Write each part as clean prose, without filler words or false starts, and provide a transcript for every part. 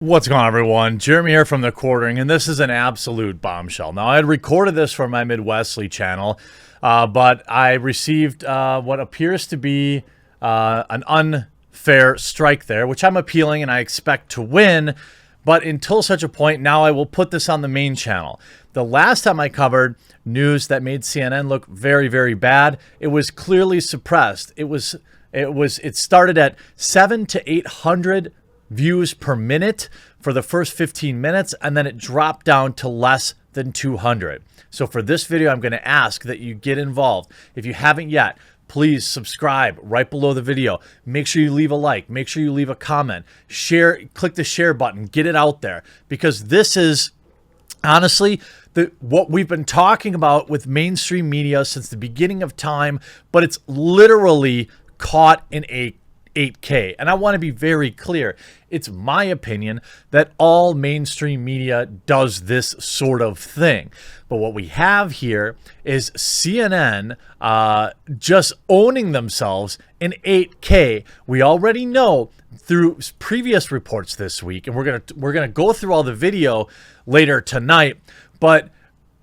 What's going on, everyone? Jeremy here from the Quartering, and this is an absolute bombshell. Now, I had recorded this for my Midwestly channel, but I received what appears to be an unfair strike there, which I'm appealing and I expect to win. But until such a point, now I will put this on the main channel. The last time I covered news that made CNN look very, very bad, it was clearly suppressed. It started at 700 to 800 views per minute for the first 15 minutes, and then it dropped down to less than 200. So for this video, I'm going to ask that you get involved. If you haven't yet, please subscribe right below the video. Make sure you leave a like. Make sure you leave a comment. Share, click the share button. Get it out there, because this is honestly what we've been talking about with mainstream media since the beginning of time, but it's literally caught in a 8K. And I want to be very clear. It's my opinion that all mainstream media does this sort of thing. But what we have here is CNN just owning themselves in 8K. We already know through previous reports this week, and we're gonna go through all the video later tonight, but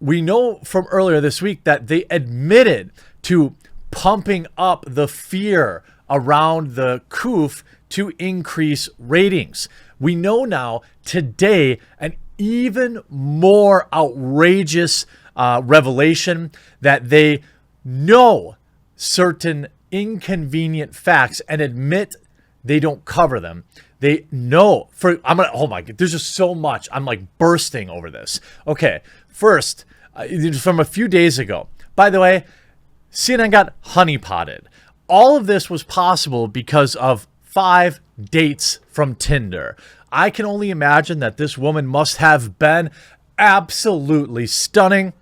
we know from earlier this week that they admitted to pumping up the fear around the COOF to increase ratings. We know now today an even more outrageous revelation that they know certain inconvenient facts and admit they don't cover them. They know oh my God, there's just so much. I'm like bursting over this. Okay, first, from a few days ago, by the way, CNN got honeypotted. All of this was possible because of 5 dates from Tinder. I can only imagine that this woman must have been absolutely stunning,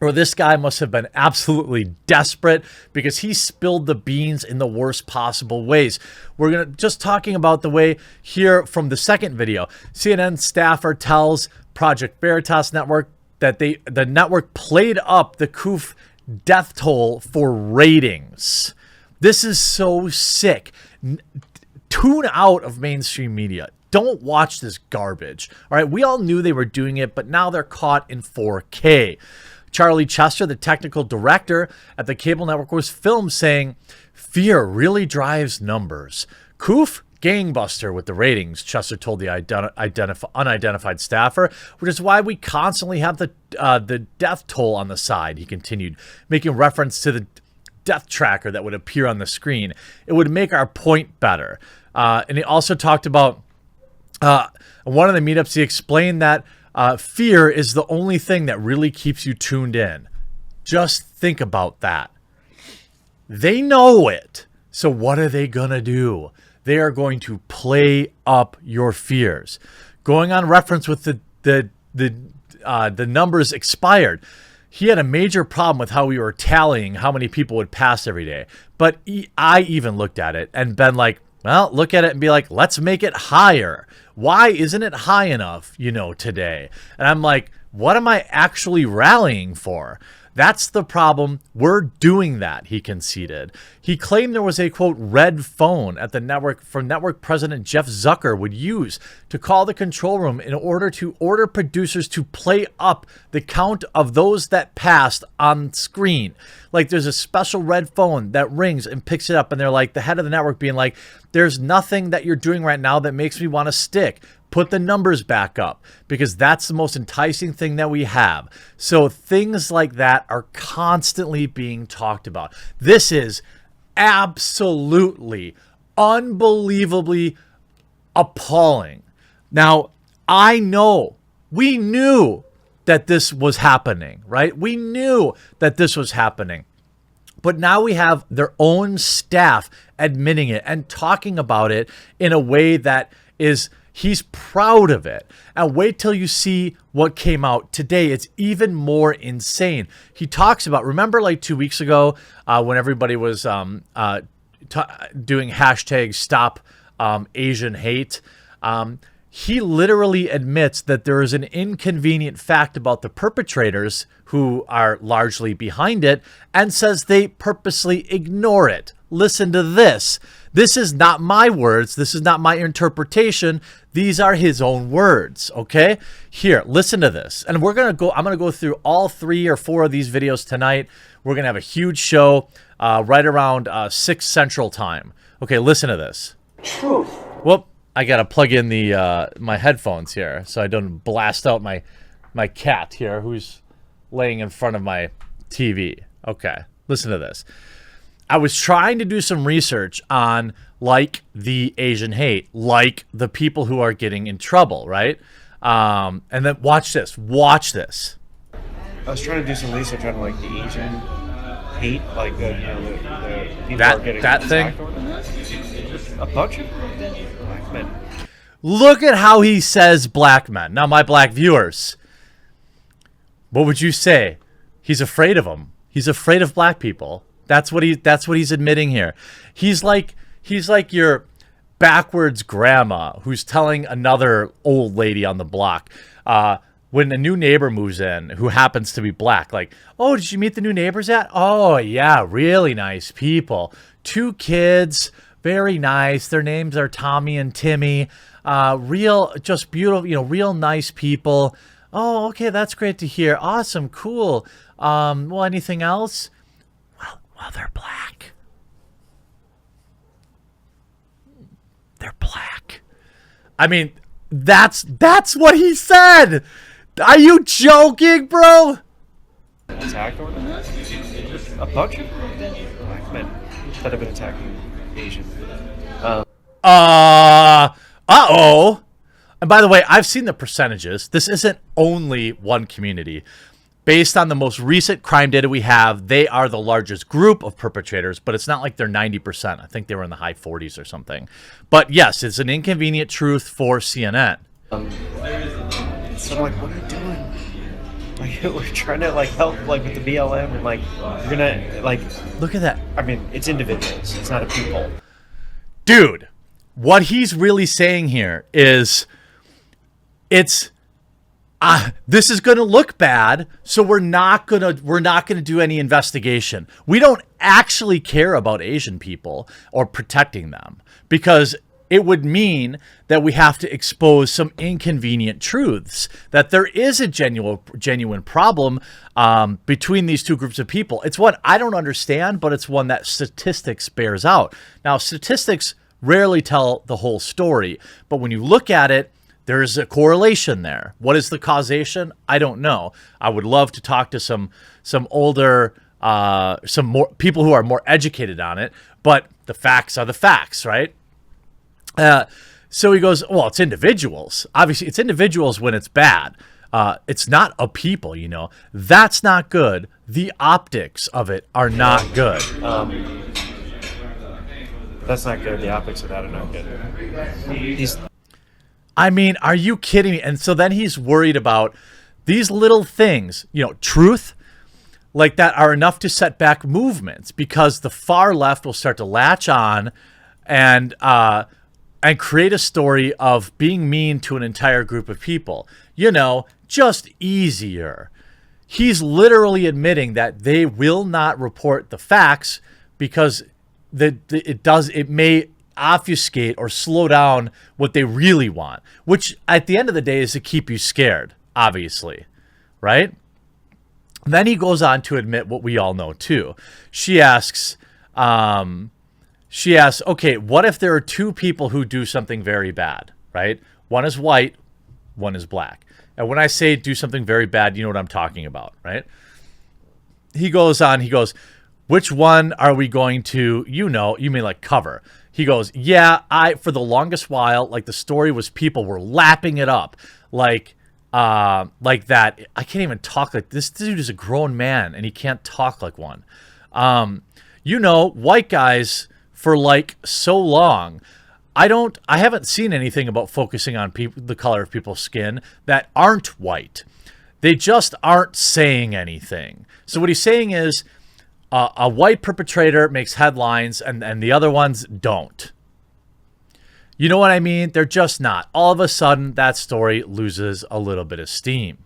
or this guy must have been absolutely desperate, because he spilled the beans in the worst possible ways. We're just talking about the way here from the second video. CNN staffer tells Project Veritas Network that the network played up the COOF death toll for ratings. This is so sick. Tune out of mainstream media. Don't watch this garbage. All right, we all knew they were doing it, but now they're caught in 4K. Charlie Chester, the technical director at the cable network, was filmed saying, "Fear really drives numbers. COOF gangbuster with the ratings," Chester told the unidentified staffer, which is why we constantly have the death toll on the side, he continued, making reference to the death tracker that would appear on the screen. It would make our point better. And he also talked about one of the meetups, he explained that fear is the only thing that really keeps you tuned in. Just think about that. They know it. So what are they going to do? They are going to play up your fears. Going on reference with the numbers expired. He had a major problem with how we were tallying how many people would pass every day. But I even looked at it and been like, well, look at it and be like, let's make it higher. Why isn't it high enough, today? And I'm like, what am I actually rallying for? That's the problem. We're doing that, he conceded. He claimed there was a, quote, red phone at the network from network president Jeff Zucker would use to call the control room in order to order producers to play up the count of those that passed on screen. Like there's a special red phone that rings and picks it up, and they're like, the head of the network being like, there's nothing that you're doing right now that makes me want to stick. Put the numbers back up, because that's the most enticing thing that we have. So things like that are constantly being talked about. This is absolutely, unbelievably appalling. Now, I know, we knew that this was happening, right? We knew that this was happening. But now we have their own staff admitting it and talking about it in a way that is, he's proud of it. And wait till you see what came out today. It's even more insane. He talks about, remember like 2 weeks ago when everybody was doing hashtag stop Asian hate? He literally admits that there is an inconvenient fact about the perpetrators who are largely behind it, and says they purposely ignore it. Listen to this. This is not my words. This is not my interpretation. These are his own words, okay? Here, listen to this. And I'm going to go through all 3 or 4 of these videos tonight. We're going to have a huge show right around 6 Central Time. Okay, listen to this. Truth. Whoop, I got to plug in the my headphones here so I don't blast out my cat here who's laying in front of my TV. Okay, listen to this. I was trying to do some research on, like, the Asian hate, like the people who are getting in trouble, right? And then watch this. Watch this. I was trying to do some research on, like, the Asian hate, like the people are getting that thing. A bunch of black men. Look at how he says black men. Now, my black viewers, what would you say? He's afraid of them. He's afraid of black people. That's what he's admitting here. He's like your backwards grandma who's telling another old lady on the block when a new neighbor moves in who happens to be black, like, oh, did you meet the new neighbors yet? Oh yeah, really nice people. 2 kids, very nice. Their names are Tommy and Timmy. Real, just beautiful, real nice people. Oh, okay, that's great to hear. Awesome, cool. Well, anything else? Well, they're black. They're black. I mean, that's what he said. Are you joking, bro? Attacked or a bunch of black men that have been attacking Asian. Uh-oh. And by the way, I've seen the percentages. This isn't only one community. Based on the most recent crime data we have, they are the largest group of perpetrators, but it's not like they're 90%. I think they were in the high 40s or something. But yes, it's an inconvenient truth for CNN. So I'm like, what are you doing? Like, we're trying to, like, help, like, with the BLM, and, like, you're gonna, like... Look at that. I mean, it's individuals. It's not a people. Dude, what he's really saying here is this is going to look bad, so we're not going to do any investigation. We don't actually care about Asian people or protecting them, because it would mean that we have to expose some inconvenient truths, that there is a genuine problem between these 2 groups of people. It's one I don't understand, but it's one that statistics bears out. Now, statistics rarely tell the whole story, but when you look at it, there's a correlation there. What is the causation? I don't know. I would love to talk to some older, some more people who are more educated on it, but the facts are the facts, right? So he goes, well, it's individuals. Obviously, it's individuals when it's bad. It's not a people, That's not good. The optics of it are not good. That's not good. The optics of that are not good. I mean, are you kidding me? And so then he's worried about these little things, truth, like that, are enough to set back movements, because the far left will start to latch on and create a story of being mean to an entire group of people. Just easier. He's literally admitting that they will not report the facts because it may obfuscate or slow down what they really want, which at the end of the day is to keep you scared, obviously, right? Then he goes on to admit what we all know too. She asks, okay, what if there are 2 people who do something very bad, right? One is white, one is black. And when I say do something very bad, you know what I'm talking about, right? He goes on, which one are we going to, you mean like cover? He goes, yeah, for the longest while, like, the story was people were lapping it up. Like that. I can't even talk like this. Dude is a grown man and he can't talk like one. White guys for like so long. I haven't seen anything about focusing on the color of people's skin that aren't white. They just aren't saying anything. So what he's saying is, a white perpetrator makes headlines and the other ones don't. You know what I mean? They're just not. All of a sudden, that story loses a little bit of steam.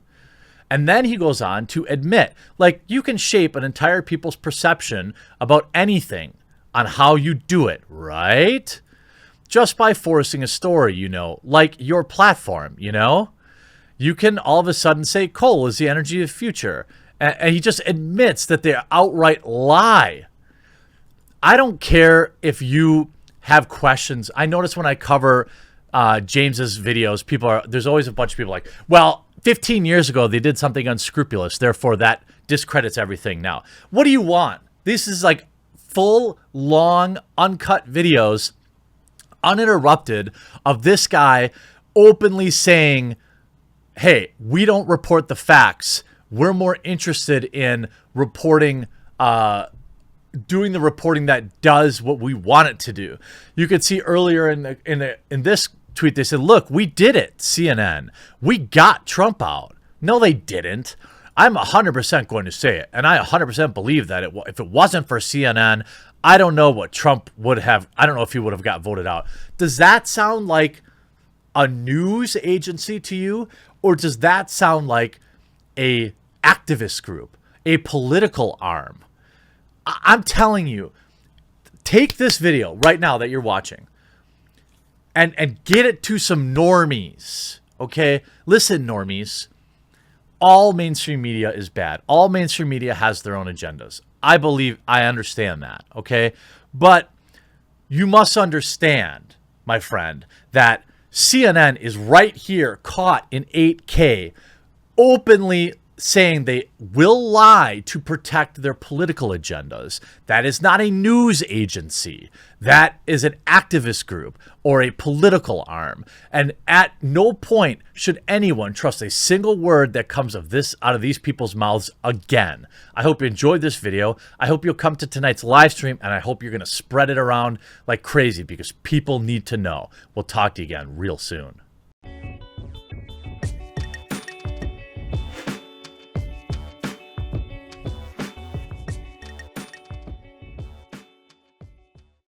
And then he goes on to admit, like, you can shape an entire people's perception about anything on how you do it, right? Just by forcing a story, like your platform, You can all of a sudden say coal is the energy of the future. And he just admits that they outright lie. I don't care if you have questions. I notice when I cover James's videos, there's always a bunch of people like, well, 15 years ago, they did something unscrupulous. Therefore, that discredits everything now. What do you want? This is like full, long, uncut videos, uninterrupted, of this guy openly saying, hey, we don't report the facts. We're more interested in reporting, doing the reporting that does what we want it to do. You could see earlier in this tweet, they said, look, we did it, CNN. We got Trump out. No, they didn't. I'm 100% going to say it. And I 100% believe that if it wasn't for CNN, I don't know what Trump would have. I don't know if he would have got voted out. Does that sound like a news agency to you? Or does that sound like a activist group, a political arm? I'm telling you, take this video right now that you're watching and get it to some normies, okay? Listen, normies, all mainstream media is bad. All mainstream media has their own agendas. I understand that, okay? But you must understand, my friend, that CNN is right here, caught in 8K, openly saying they will lie to protect their political agendas. That is not a news agency. That is an activist group or a political arm. And at no point should anyone trust a single word that comes out of these people's mouths again. I hope you enjoyed this video. I hope you'll come to tonight's live stream, and I hope you're going to spread it around like crazy because people need to know. We'll talk to you again real soon.